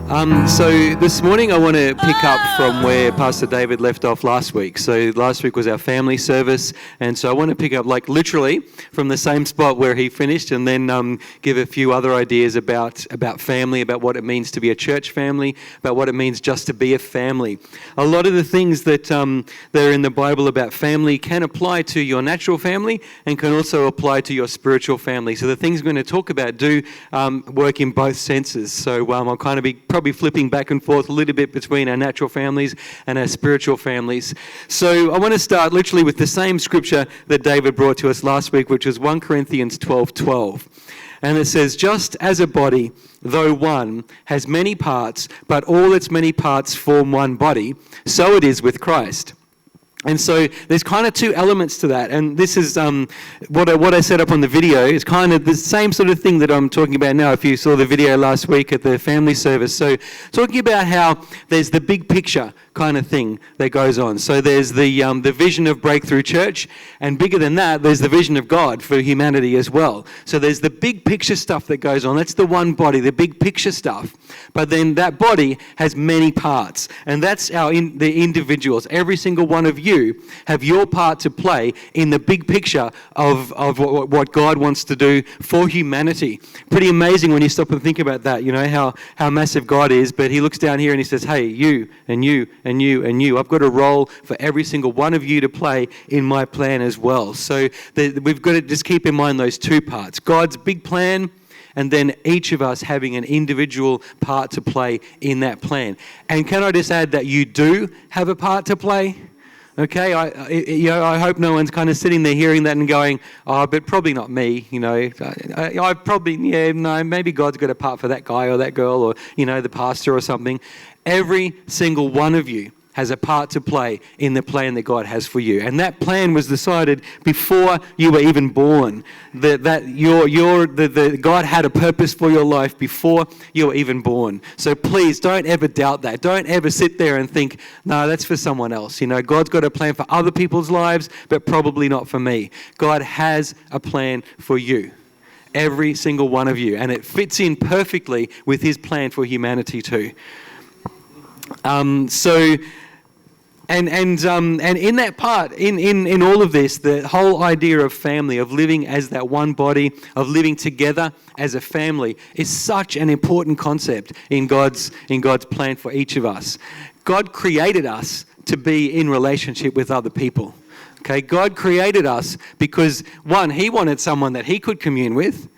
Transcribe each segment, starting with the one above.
So this morning I want to pick up from where Pastor David left off last week. So last week was our family service, and so I want to pick up like literally from the same spot where he finished, and then give a few other ideas about family, about what it means to be a church family, about what it means just to be a family. A lot of the things that are in the Bible about family can apply to your natural family and can also apply to your spiritual family. So the things we're going to talk about do work in both senses. So I'll kind of be probably flipping back and forth a little bit between our natural families and our spiritual families. So I want to start literally with the same scripture that David brought to us last week, which is 1 Corinthians 12:12. And it says, just as a body, though one, has many parts, but all its many parts form one body, so it is with Christ. And so there's kind of two elements to that, and this is what I set up on the video is kind of the same sort of thing that I'm talking about now. If you saw the video last week at the family service, so talking about how there's the big picture kind of thing that goes on. So there's the vision of Breakthrough Church, and bigger than that, there's the vision of God for humanity as well. So there's the big picture stuff that goes on. That's the one body, the big picture stuff. But then that body has many parts, and that's the individuals. Every single one of you have your part to play in the big picture of what God wants to do for humanity. Pretty amazing when you stop and think about that, you know, how massive God is, but he looks down here and he says, hey, you and you and you and you. I've got a role for every single one of you to play in my plan as well. So we've got to just keep in mind those two parts. God's big plan, and then each of us having an individual part to play in that plan. And can I just add that you do have a part to play? Okay, I hope no one's kind of sitting there hearing that and going, oh, but probably not me, you know. Maybe God's got a part for that guy or that girl or, you know, the pastor or something. Every single one of you has a part to play in the plan that God has for you. And that plan was decided before you were even born. God had a purpose for your life before you were even born. So please don't ever doubt that. Don't ever sit there and think, no, that's for someone else. You know, God's got a plan for other people's lives, but probably not for me. God has a plan for you. Every single one of you. And it fits in perfectly with his plan for humanity too. And in that part, in all of this, the whole idea of family, of living as that one body, of living together as a family, is such an important concept in God's plan for each of us. God created us to be in relationship with other people. Okay, God created us because, one, he wanted someone that he could commune with.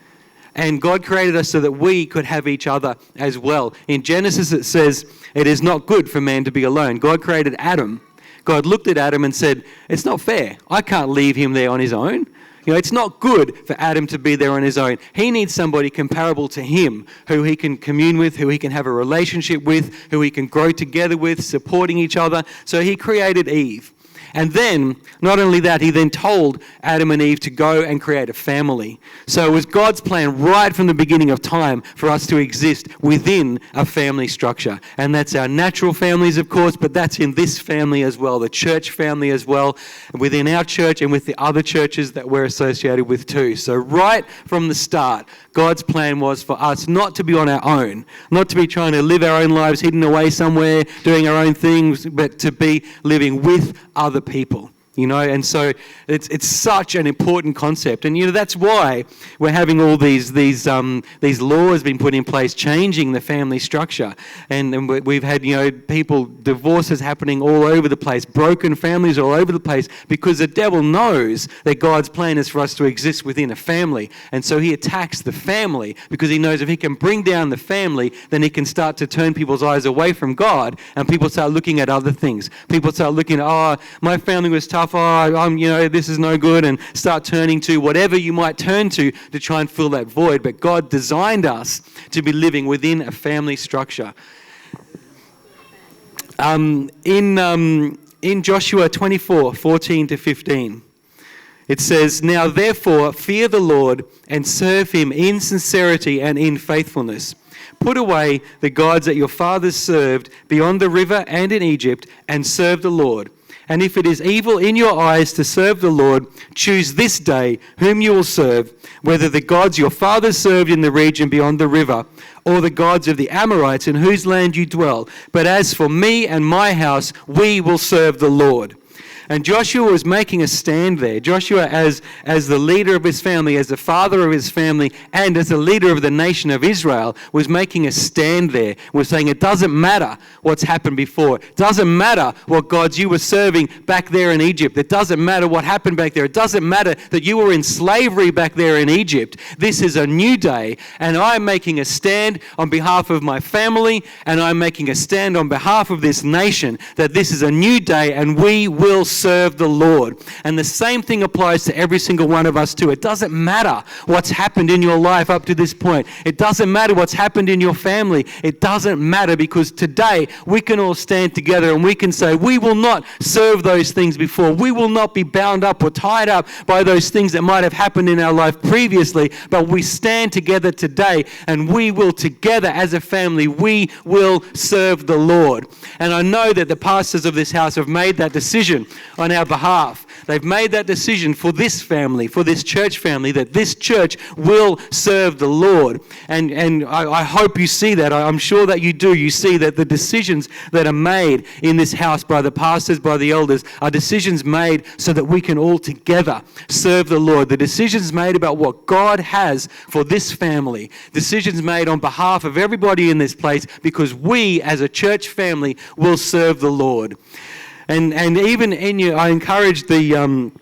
And God created us so that we could have each other as well. In Genesis it says, it is not good for man to be alone. God created Adam. God looked at Adam and said, it's not fair. I can't leave him there on his own. You know, it's not good for Adam to be there on his own. He needs somebody comparable to him, who he can commune with, who he can have a relationship with, who he can grow together with, supporting each other. So he created Eve. And then, not only that, he then told Adam and Eve to go and create a family. So it was God's plan right from the beginning of time for us to exist within a family structure. And that's our natural families, of course, but that's in this family as well, the church family as well, within our church and with the other churches that we're associated with too. So right from the start, God's plan was for us not to be on our own, not to be trying to live our own lives hidden away somewhere, doing our own things, but to be living with other people. You know, and so it's such an important concept, and you know that's why we're having all these laws being put in place, changing the family structure, and we've had divorces happening all over the place, broken families all over the place, because the devil knows that God's plan is for us to exist within a family, and so he attacks the family because he knows if he can bring down the family, then he can start to turn people's eyes away from God, and people start looking at other things. People start looking, my family was tough. This is no good, and start turning to whatever you might turn to try and fill that void. But God designed us to be living within a family structure. In Joshua 24:14-15, it says, "Now therefore fear the Lord and serve him in sincerity and in faithfulness. Put away the gods that your fathers served beyond the river and in Egypt, and serve the Lord. And if it is evil in your eyes to serve the Lord, choose this day whom you will serve, whether the gods your fathers served in the region beyond the river, or the gods of the Amorites in whose land you dwell. But as for me and my house, we will serve the Lord." And Joshua was making a stand there. Joshua, as the leader of his family, as the father of his family, and as the leader of the nation of Israel, was making a stand there. Was saying it doesn't matter what's happened before. It doesn't matter what gods you were serving back there in Egypt. It doesn't matter what happened back there. It doesn't matter that you were in slavery back there in Egypt. This is a new day, and I'm making a stand on behalf of my family, and I'm making a stand on behalf of this nation, that this is a new day, and we will serve the Lord. And the same thing applies to every single one of us too. It doesn't matter what's happened in your life up to this point. It doesn't matter what's happened in your family. It doesn't matter, because today we can all stand together and we can say, we will not serve those things before. We will not be bound up or tied up by those things that might have happened in our life previously, but we stand together today, and we will together as a family, we will serve the Lord. And I know that the pastors of this house have made that decision on our behalf. They've made that decision for this family, for this church family, that this church will serve the Lord. And I hope you see that. I'm sure that you do. You see that the decisions that are made in this house by the pastors, by the elders, are decisions made so that we can all together serve the Lord. The decisions made about what God has for this family. Decisions made on behalf of everybody in this place, because we as a church family will serve the Lord. And even in you, I encourage in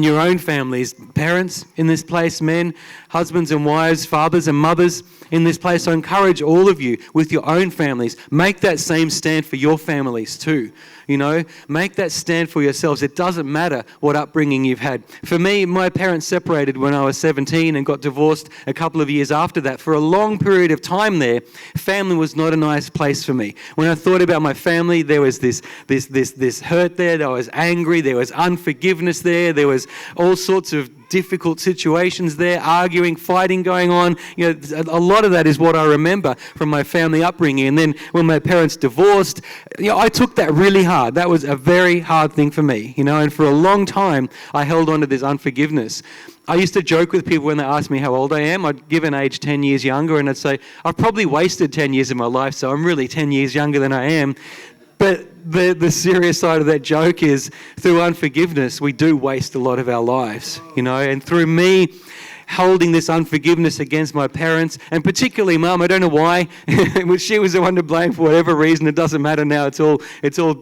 your own families, parents in this place, men, husbands and wives, fathers and mothers in this place, I encourage all of you with your own families, make that same stand for your families too. You know, make that stand for yourselves. It doesn't matter what upbringing you've had. For me, my parents separated when I was 17 and got divorced a couple of years after that. For a long period of time there, family was not a nice place for me. When I thought about my family, there was this hurt there. There was angry. There was unforgiveness there. There was all sorts of difficult situations there, arguing, fighting going on. You know, a lot of that is what I remember from my family upbringing. And then when my parents divorced, you know, I took that really hard. That was a very hard thing for me, you know, and for a long time I held on to this unforgiveness. I used to joke with people when they asked me how old I am. I'd give an age 10 years younger, and I'd say, I've probably wasted 10 years of my life, so I'm really 10 years younger than I am. But the serious side of that joke is, through unforgiveness, we do waste a lot of our lives, you know, and through me holding this unforgiveness against my parents, and particularly Mum. I don't know why. She was the one to blame for whatever reason. It doesn't matter now. It's all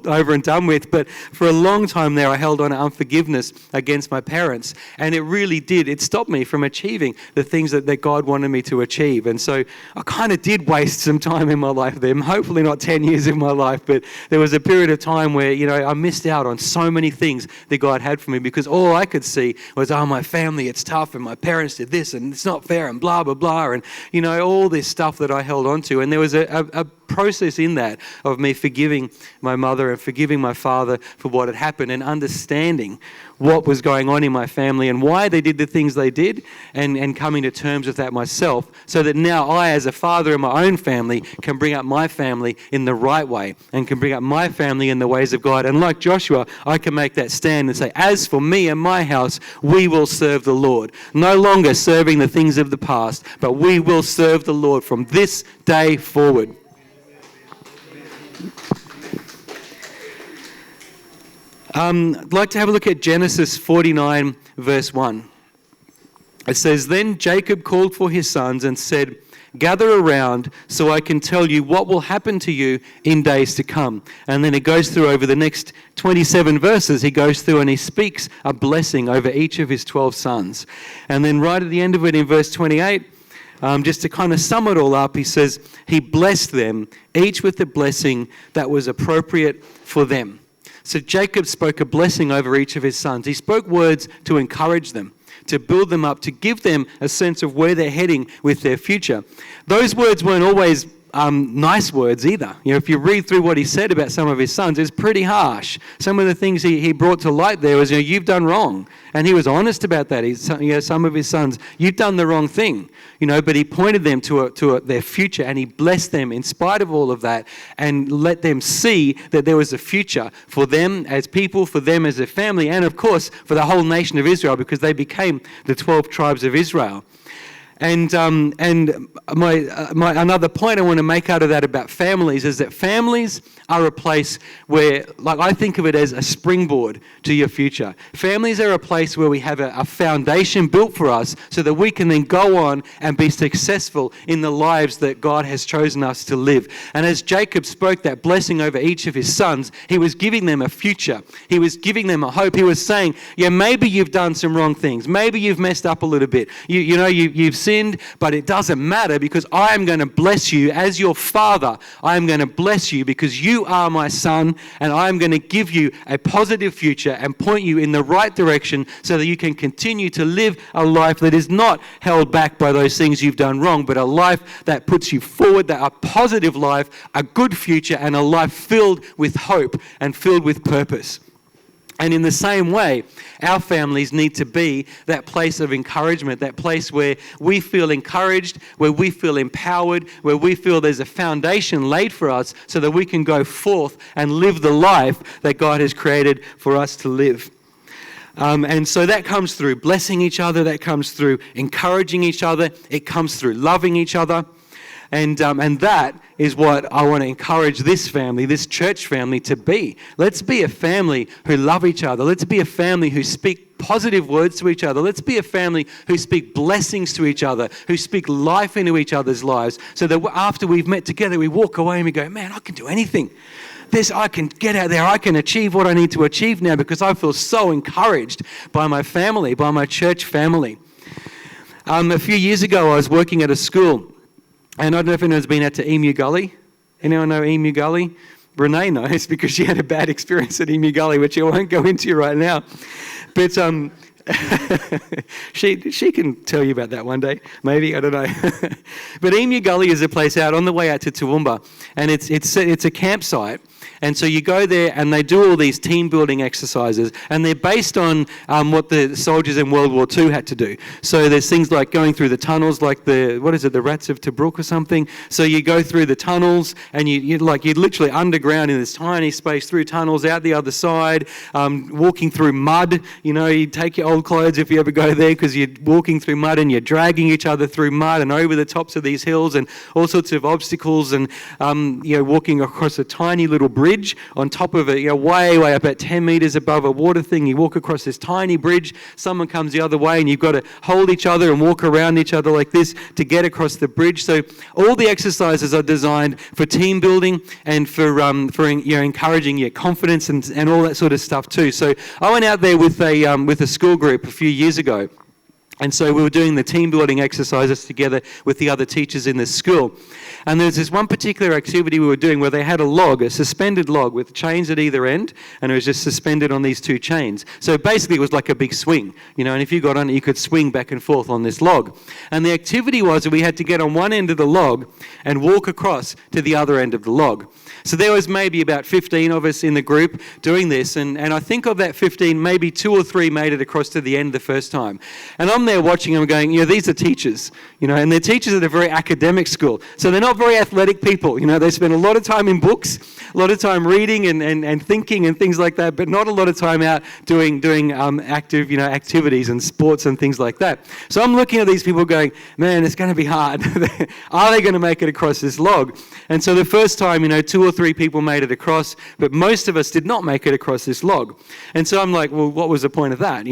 over and done with. But for a long time there, I held on to unforgiveness against my parents, and it really did. It stopped me from achieving the things that God wanted me to achieve. And so I kind of did waste some time in my life there. Hopefully not 10 years in my life, but there was a period of time where, you know, I missed out on so many things that God had for me, because all I could see was, oh, my family, it's tough, and my parents did this, and it's not fair, and blah, blah, blah, and, you know, all this stuff that I held on to. And there was a process in that of me forgiving my mother and forgiving my father for what had happened, and understanding what was going on in my family and why they did the things they did, and coming to terms with that myself, so that now I, as a father in my own family, can bring up my family in the right way, and can bring up my family in the ways of God. And like Joshua, I can make that stand and say, as for me and my house, we will serve the Lord. No longer serving the things of the past, but we will serve the Lord from this day forward. I'd like to have a look at Genesis 49, verse 1. It says, "Then Jacob called for his sons and said, 'Gather around so I can tell you what will happen to you in days to come.'" And then it goes through over the next 27 verses. He goes through and he speaks a blessing over each of his 12 sons. And then right at the end of it in verse 28, just to kind of sum it all up, he says, he blessed them, each with the blessing that was appropriate for them. So Jacob spoke a blessing over each of his sons. He spoke words to encourage them, to build them up, to give them a sense of where they're heading with their future. Those words weren't always nice words either. If you read through what he said about some of his sons, it's pretty harsh. Some of the things he brought to light there was, you've done wrong. And he was honest about that. Some of his sons, you've done the wrong thing. But he pointed them to their future, and he blessed them in spite of all of that, and let them see that there was a future for them as people, for them as a family, and of course for the whole nation of Israel, because they became the 12 tribes of Israel. And my another point I want to make out of that about families is that families are a place where, I think of it as a springboard to your future. Families are a place where we have a foundation built for us so that we can then go on and be successful in the lives that God has chosen us to live. And as Jacob spoke that blessing over each of his sons, he was giving them a future. He was giving them a hope. He was saying, maybe you've done some wrong things. Maybe you've messed up a little bit. You've sinned, but it doesn't matter, because I am going to bless you as your father. I am going to bless you because you are my son, and I am going to give you a positive future and point you in the right direction so that you can continue to live a life that is not held back by those things you've done wrong, but a life that puts you forward, that a positive life, a good future, and a life filled with hope and filled with purpose. And in the same way, our families need to be that place of encouragement, that place where we feel encouraged, where we feel empowered, where we feel there's a foundation laid for us so that we can go forth and live the life that God has created for us to live. And so that comes through blessing each other, that comes through encouraging each other, it comes through loving each other. And that is what I want to encourage this family, this church family, to be. Let's be a family who love each other. Let's be a family who speak positive words to each other. Let's be a family who speak blessings to each other, who speak life into each other's lives, so that after we've met together, we walk away and we go, man, I can do anything. I can get out there, I can achieve what I need to achieve now because I feel so encouraged by my family, by my church family. A few years ago, I was working at a school. And I don't know if anyone's been out to Emu Gully. Anyone know Emu Gully? Renee knows because she had a bad experience at Emu Gully, which I won't go into right now. But she can tell you about that one day, maybe, I don't know. But Emu Gully is a place out on the way out to Toowoomba, and it's a campsite. And so you go there and they do all these team building exercises, and they're based on what the soldiers in World War II had to do. So there's things like going through the tunnels, like the Rats of Tobruk or something. So you go through the tunnels and you're literally underground in this tiny space, through tunnels, out the other side, walking through mud. You take your old clothes if you ever go there, because you're walking through mud and you're dragging each other through mud and over the tops of these hills and all sorts of obstacles, and walking across a tiny little bridge on top of it, way up at 10 meters above a water thing. You walk across this tiny bridge, someone comes the other way, and you've got to hold each other and walk around each other like this to get across the bridge. So all the exercises are designed for team building and for encouraging your confidence and all that sort of stuff too. So I went out there with a school group a few years ago. And so we were doing the team building exercises together with the other teachers in this school. And there's this one particular activity we were doing where they had a suspended log with chains at either end, and it was just suspended on these two chains. So basically it was like a big swing, and if you got on it, you could swing back and forth on this log. And the activity was that we had to get on one end of the log and walk across to the other end of the log. So there was maybe about 15 of us in the group doing this, and I think of that 15, maybe 2 or 3 made it across to the end the first time. And I'm there watching them going, these are teachers, and they're teachers at a very academic school. So they're not very athletic people, they spend a lot of time in books, a lot of time reading and thinking and things like that, but not a lot of time out doing active, activities and sports and things like that. So I'm looking at these people going, man, it's going to be hard. Are they going to make it across this log? And so the first time, 2 or 3 people made it across, but most of us did not make it across this log. And so I'm like, well, what was the point of that,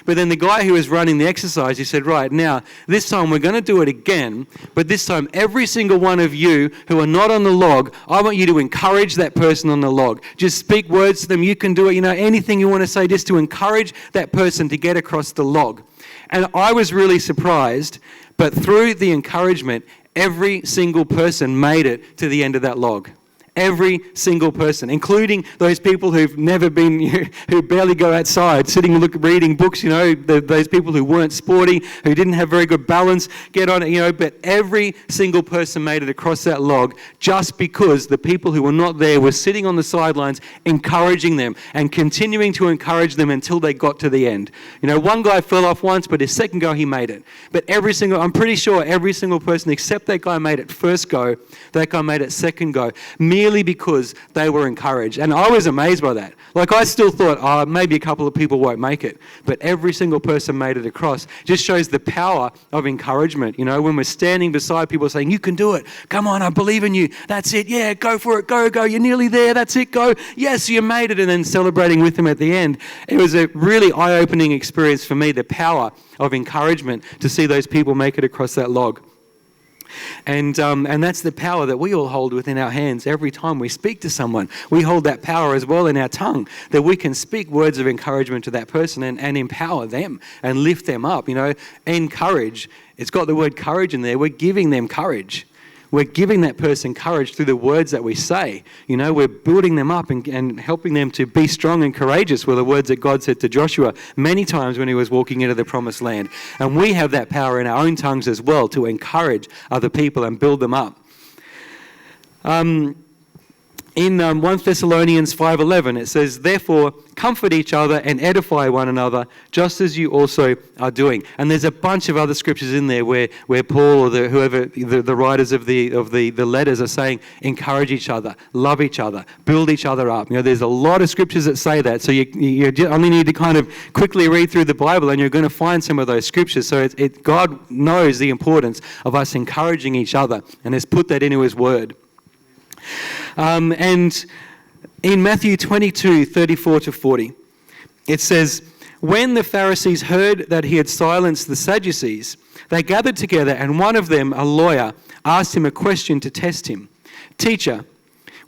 But then the guy who was running the exercise, he said, right, now, this time we're going to do it again, but this time every single one of you who are not on the log, I want you to encourage that person on the log. Just speak words to them. You can do it, anything you want to say, just to encourage that person to get across the log. And I was really surprised, but through the encouragement, every single person made it to the end of that log. Every single person, including those people who've never been, who barely go outside, sitting reading books, those people who weren't sporty, who didn't have very good balance, get on it, but every single person made it across that log just because the people who were not there were sitting on the sidelines encouraging them and continuing to encourage them until they got to the end. One guy fell off once, but his second go he made it. But I'm pretty sure every single person except that guy made it first go, that guy made it second go, merely because they were encouraged. And I was amazed by that. I still thought, maybe a couple of people won't make it. But every single person made it across. Just shows the power of encouragement. When we're standing beside people saying, you can do it. Come on, I believe in you. That's it. Yeah, go for it. Go. You're nearly there. That's it. Go. Yes, you made it. And then celebrating with them at the end. It was a really eye-opening experience for me, the power of encouragement to see those people make it across that log. And that's the power that we all hold within our hands every time we speak to someone. We hold that power as well in our tongue, that we can speak words of encouragement to that person and empower them and lift them up. Encourage. It's got the word courage in there. We're giving them courage. We're giving that person courage through the words that we say. We're building them up and helping them to be strong and courageous were the words that God said to Joshua many times when he was walking into the promised land. And we have that power in our own tongues as well to encourage other people and build them up. In 1 Thessalonians 5:11, it says, therefore, comfort each other and edify one another, just as you also are doing. And there's a bunch of other scriptures in there where Paul or the writers of the letters are saying, encourage each other, love each other, build each other up. There's a lot of scriptures that say that. So you only need to kind of quickly read through the Bible and you're going to find some of those scriptures. So God knows the importance of us encouraging each other and has put that into his word. And in Matthew 22:34-40, it says, when the Pharisees heard that he had silenced the Sadducees, they gathered together, and one of them, a lawyer, asked him a question to test him. Teacher,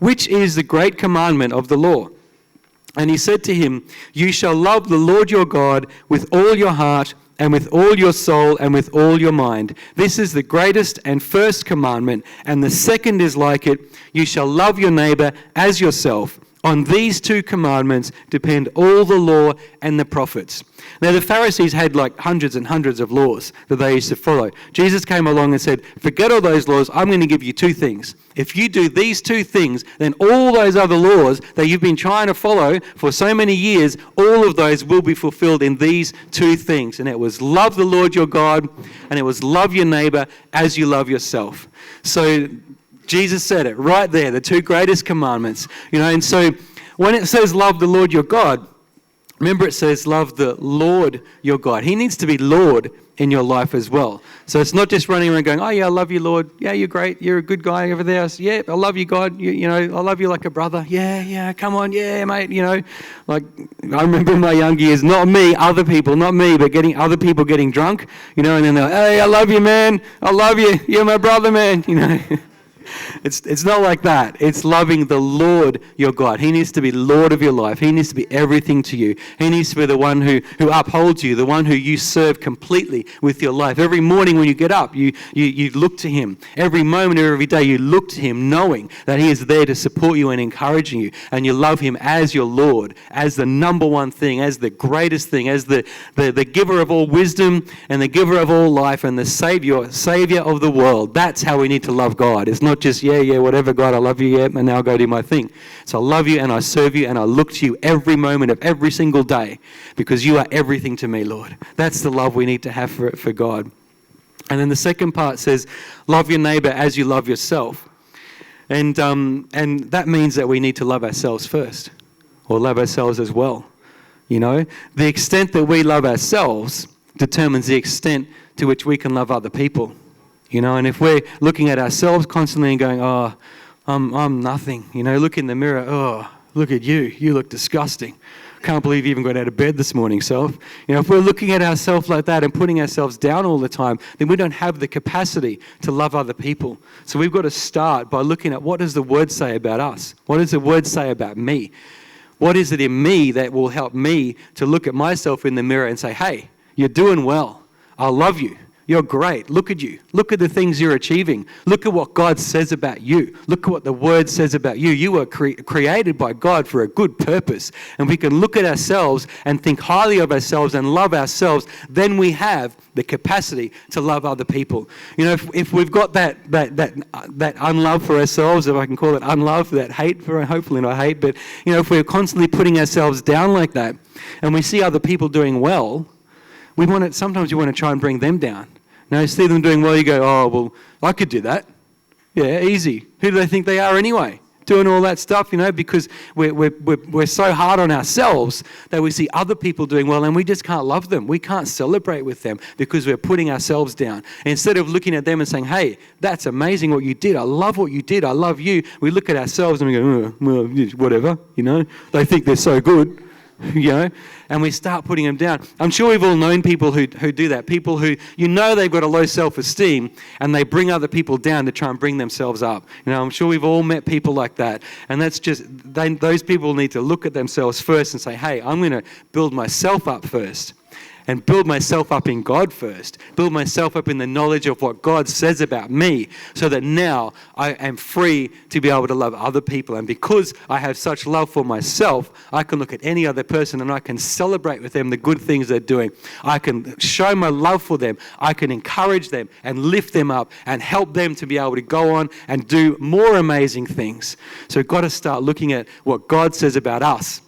which is the great commandment of the law? And he said to him, you shall love the Lord your God with all your heart and with all your soul and with all your mind. This is the greatest and first commandment, and the second is like it. You shall love your neighbor as yourself. On these two commandments depend all the law and the prophets. Now, the Pharisees had hundreds and hundreds of laws that they used to follow. Jesus came along and said, forget all those laws. I'm going to give you two things. If you do these two things, then all those other laws that you've been trying to follow for so many years, all of those will be fulfilled in these two things. And it was love the Lord your God, and it was love your neighbor as you love yourself. So Jesus said it right there, the two greatest commandments. And so when it says love the Lord your God, remember it says love the Lord your God. He needs to be Lord in your life as well. So it's not just running around going, oh yeah, I love you, Lord. Yeah, you're great. You're a good guy over there. Yeah, I love you, God. I love you like a brother. Yeah, come on. Yeah, mate. I remember in my young years, not me, other people, not me, but other people getting drunk, and then they're, hey, I love you, man. I love you. You're my brother, man. It's not like that. It's loving the Lord your God. He needs to be Lord of your life. He needs to be everything to you. He needs to be the one who upholds you, the one who you serve completely with your life. Every morning when you get up, you look to him. Every moment of every day, you look to him knowing that he is there to support you and encouraging you. And you love him as your Lord, as the number one thing, as the greatest thing, as the giver of all wisdom and the giver of all life and the savior of the world. That's how we need to love God. It's not just, yeah, whatever, God, I love you, yeah, and now I'll go do my thing. So I love you and I serve you and I look to you every moment of every single day because you are everything to me, Lord. That's the love we need to have for God. And then the second part says, love your neighbor as you love yourself. And that means that we need to love ourselves first, or love ourselves as well. The extent that we love ourselves determines the extent to which we can love other people. And if we're looking at ourselves constantly and going, oh, I'm nothing, look in the mirror, oh, look at you, you look disgusting. Can't believe you even got out of bed this morning, self. If we're looking at ourselves like that and putting ourselves down all the time, then we don't have the capacity to love other people. So we've got to start by looking at what does the word say about us? What does the word say about me? What is it in me that will help me to look at myself in the mirror and say, hey, you're doing well. I love you. You're great. Look at you. Look at the things you're achieving. Look at what God says about you. Look at what the Word says about you. You were created by God for a good purpose. And we can look at ourselves and think highly of ourselves and love ourselves. Then we have the capacity to love other people. You know, if we've got that unlove for ourselves, if I can call it unlove, that hate for, hopefully not hate, but you know, if we're constantly putting ourselves down like that, and we see other people doing well, sometimes you want to try and bring them down. Now, you see them doing well, you go, oh, well, I could do that. Yeah, easy. Who do they think they are anyway? Doing all that stuff, you know, because we're so hard on ourselves that we see other people doing well and we just can't love them. We can't celebrate with them because we're putting ourselves down. And instead of looking at them and saying, hey, that's amazing what you did. I love what you did. I love you. We look at ourselves and we go, well, whatever, you know. They think they're so good. You know, and we start putting them down. I'm sure we've all known people who do that. People who, you know, they've got a low self-esteem and they bring other people down to try and bring themselves up. You know, I'm sure we've all met people like that. And that's just, those people need to look at themselves first and say, hey, I'm going to build myself up first. And build myself up in God first. Build myself up in the knowledge of what God says about me, so that now I am free to be able to love other people. And because I have such love for myself, I can look at any other person and I can celebrate with them the good things they're doing. I can show my love for them. I can encourage them and lift them up and help them to be able to go on and do more amazing things. So we've got to start looking at what God says about us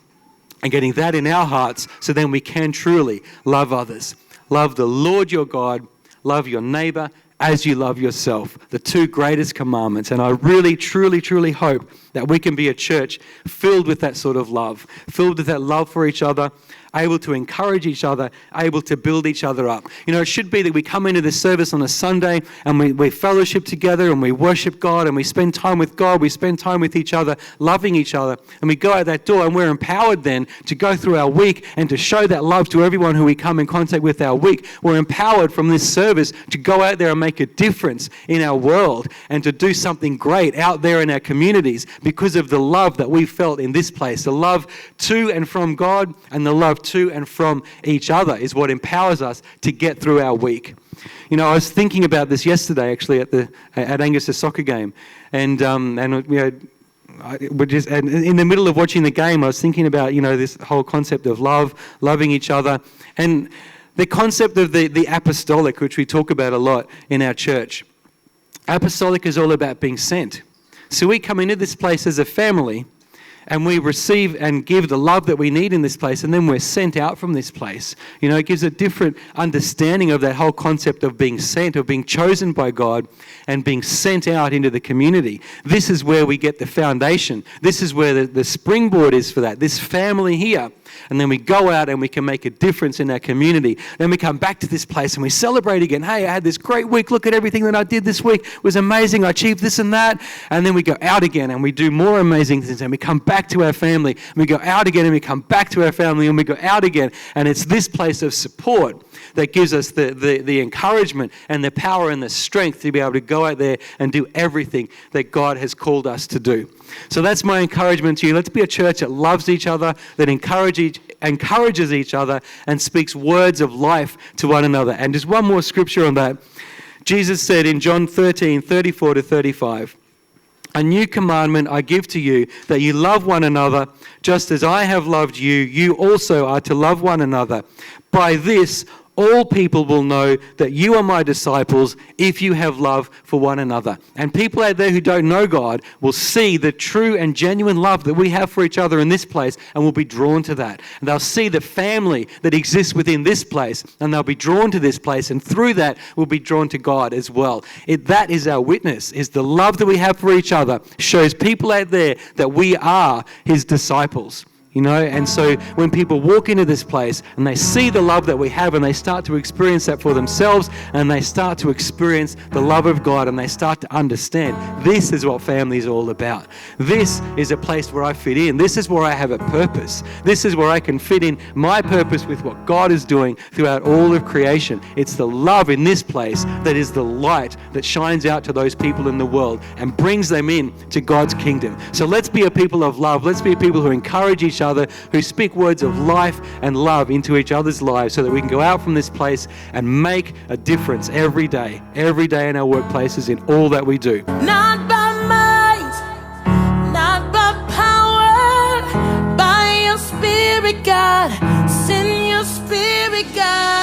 and getting that in our hearts, so then we can truly love others. Love the Lord your God, love your neighbor as you love yourself, the two greatest commandments. And I really, truly, truly hope that we can be a church filled with that sort of love, filled with that love for each other, able to encourage each other, able to build each other up. You know, it should be that we come into this service on a Sunday and we fellowship together and we worship God and we spend time with God, we spend time with each other, loving each other, and we go out that door and we're empowered then to go through our week and to show that love to everyone who we come in contact with our week. We're empowered from this service to go out there and make a difference in our world and to do something great out there in our communities because of the love that we felt in this place. The love to and from God and the love to and from each other is what empowers us to get through our week. You know, I was thinking about this yesterday actually at Angus's soccer game, and you know, and in the middle of watching the game, I was thinking about, you know, this whole concept of love, loving each other, and the concept of the apostolic, which we talk about a lot in our church. Apostolic is all about being sent. So we come into this place as a family, and we receive and give the love that we need in this place, and then we're sent out from this place. You know, it gives a different understanding of that whole concept of being sent, of being chosen by God and being sent out into the community. This is where we get the foundation. This is where the springboard is for that, this family here. And then we go out and we can make a difference in our community. Then we come back to this place and we celebrate again. Hey, I had this great week. Look at everything that I did this week. It was amazing. I achieved this and that. And then we go out again and we do more amazing things. And we come back to our family. And we go out again and we come back to our family and we go out again. And it's this place of support that gives us the encouragement and the power and the strength to be able to go out there and do everything that God has called us to do. So that's my encouragement to you. Let's be a church that loves each other, that encourages each other, and speaks words of life to one another. And just one more scripture on that. Jesus said in John 13:34-35, "A new commandment I give to you, that you love one another, just as I have loved you, you also are to love one another. By this, all people will know that you are my disciples if you have love for one another." And people out there who don't know God will see the true and genuine love that we have for each other in this place and will be drawn to that. And they'll see the family that exists within this place and they'll be drawn to this place, and through that will be drawn to God as well. That is our witness, is the love that we have for each other shows people out there that we are his disciples. You know, and so when people walk into this place and they see the love that we have and they start to experience that for themselves and they start to experience the love of God and they start to understand this is what family is all about. This is a place where I fit in. This is where I have a purpose. This is where I can fit in my purpose with what God is doing throughout all of creation. It's the love in this place that is the light that shines out to those people in the world and brings them in to God's kingdom. So let's be a people of love. Let's be a people who encourage each other other, who speak words of life and love into each other's lives so that we can go out from this place and make a difference every day in our workplaces, in all that we do. Not by might, not by power, by your Spirit, God. Send your Spirit, God.